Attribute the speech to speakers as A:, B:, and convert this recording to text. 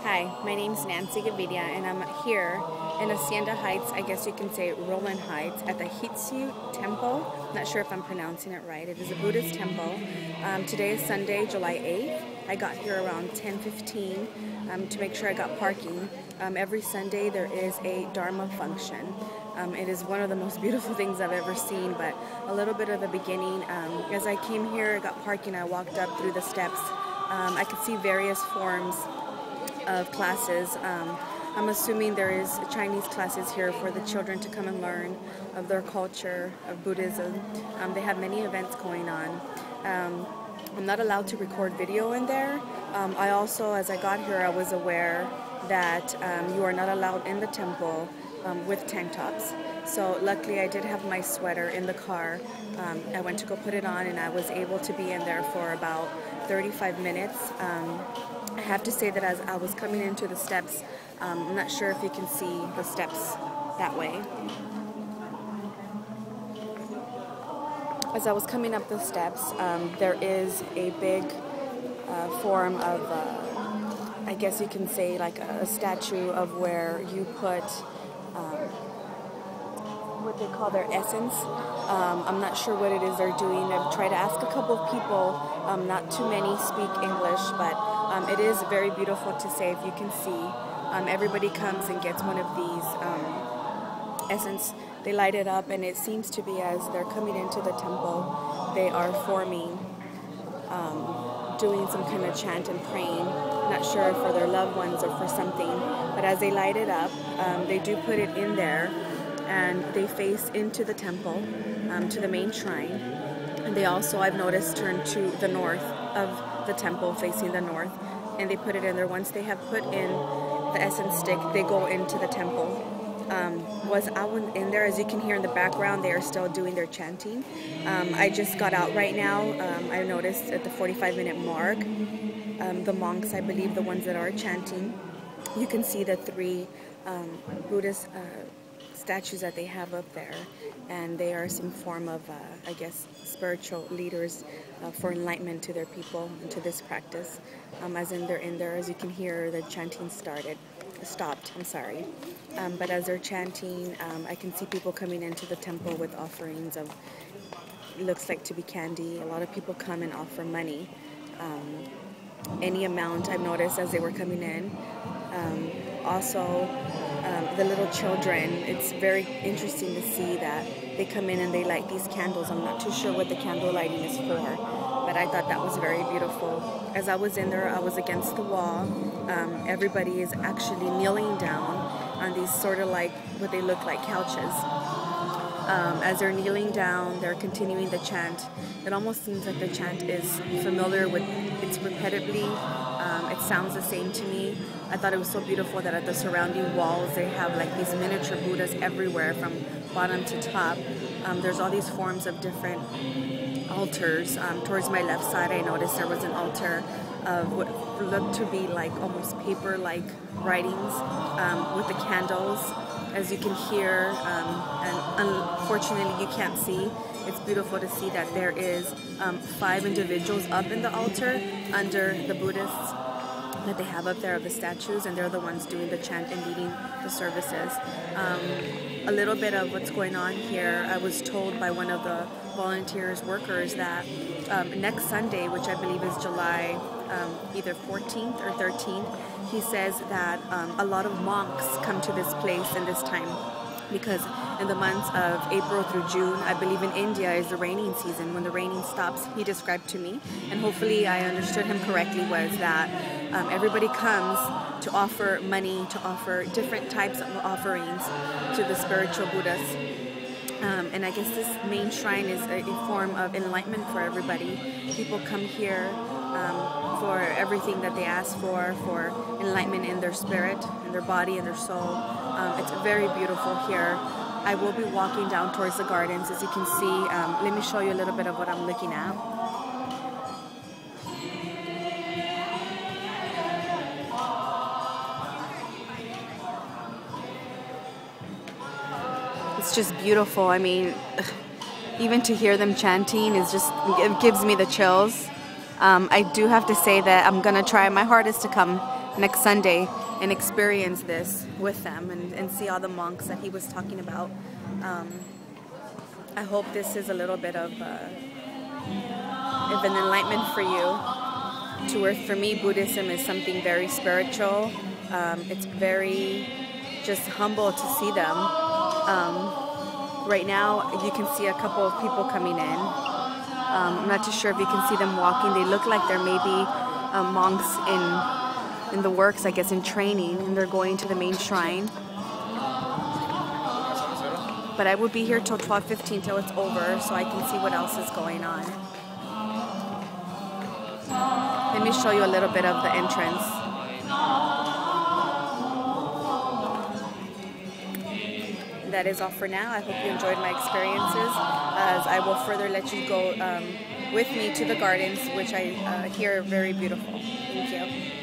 A: Hi, my name's Nancy Gavidia and I'm here in Hacienda Heights, I guess you can say Roland Heights, at the Hsi Temple. Not sure if I'm pronouncing it right. It is a Buddhist temple. Today is Sunday, July 8th. I got here around 10:15 to make sure I got parking. Every Sunday there is a Dharma Function. It is one of the most beautiful things I've ever seen, but a little bit of the beginning. As I came here, I got parking, I walked up through the steps. I could see various forms of classes. I'm assuming there is Chinese classes here for the children to come and learn of their culture, of Buddhism. They have many events going on. I'm not allowed to record video in there. I also, as I got here, I was aware that you are not allowed in the temple with tank tops. So luckily I did have my sweater in the car. I went to go put it on and I was able to be in there for about 35 minutes. I have to say that as I was coming into the steps, I'm not sure if you can see the steps that way. As I was coming up the steps, there is a big form of, I guess you can say like a statue of where you put what they call their essence. I'm not sure what it is they're doing. I've tried to ask a couple of people, not too many speak English, but it is very beautiful to say. If you can see, everybody comes and gets one of these essence. They light it up and it seems to be as they're coming into the temple, they are forming, doing some kind of chant and praying. Not sure for their loved ones or for something, but as they light it up, they do put it in there and they face into the temple, to the main shrine. And they also, I've noticed, turn to the north of the temple, facing the north, and they put it in there. Once they have put in the essence stick, they go into the temple. Was I went in there, as you can hear in the background, they are still doing their chanting. I just got out right now. I noticed at the 45-minute mark, the monks, I believe the ones that are chanting, you can see the three Buddhist statues that they have up there, and they are some form of, I guess, spiritual leaders for enlightenment to their people and to this practice. As in they're in there, as you can hear, the chanting stopped, I'm sorry. But as they're chanting, I can see people coming into the temple with offerings of, looks like to be candy. A lot of people come and offer money. Any amount, I've noticed as they were coming in. Also, the little children, it's very interesting to see that they come in and they light these candles. I'm not too sure what the candle lighting is for, but I thought that was very beautiful. As I was in there, I was against the wall. Everybody is actually kneeling down on these sort of like what they look like couches. As they're kneeling down, they're continuing the chant. It almost seems like the chant is familiar with, it's repetitively, it sounds the same to me. I thought it was so beautiful that at the surrounding walls they have like these miniature Buddhas everywhere from bottom to top. There's all these forms of different altars. Towards my left side I noticed there was an altar of what looked to be like almost paper-like writings with the candles. As you can hear, and unfortunately you can't see, it's beautiful to see that there is 5 individuals up in the altar under the Buddhists that they have up there of the statues, and they're the ones doing the chant and leading the services. A little bit of what's going on here, I was told by one of the volunteers, workers, that next Sunday, which I believe is July either 14th or 13th, he says that a lot of monks come to this place in this time, because in the months of April through June, I believe in India, is the raining season. When the raining stops, he described to me, and hopefully I understood him correctly, was that everybody comes to offer money, to offer different types of offerings to the spiritual Buddhas. And I guess this main shrine is a form of enlightenment for everybody. People come here for everything that they ask for enlightenment in their spirit, in their body, in their soul. It's very beautiful here. I will be walking down towards the gardens, as you can see. Let me show you a little bit of what I'm looking at. It's just beautiful. I mean, even to hear them chanting is just, it gives me the chills. I do have to say that I'm going to try my hardest to come next Sunday and experience this with them and see all the monks that he was talking about. I hope this is a little bit of an enlightenment for you, to where for me Buddhism is something very spiritual. It's very just humble to see them. Right now you can see a couple of people coming in. I'm not too sure if you can see them walking. They look like they're maybe monks in the works, I guess, in training, and they're going to the main shrine. But I will be here till 12:15 till it's over, so I can see what else is going on. Let me show you a little bit of the entrance. That is all for now. I hope you enjoyed my experiences, as I will further let you go with me to the gardens, which I hear are very beautiful. Thank you.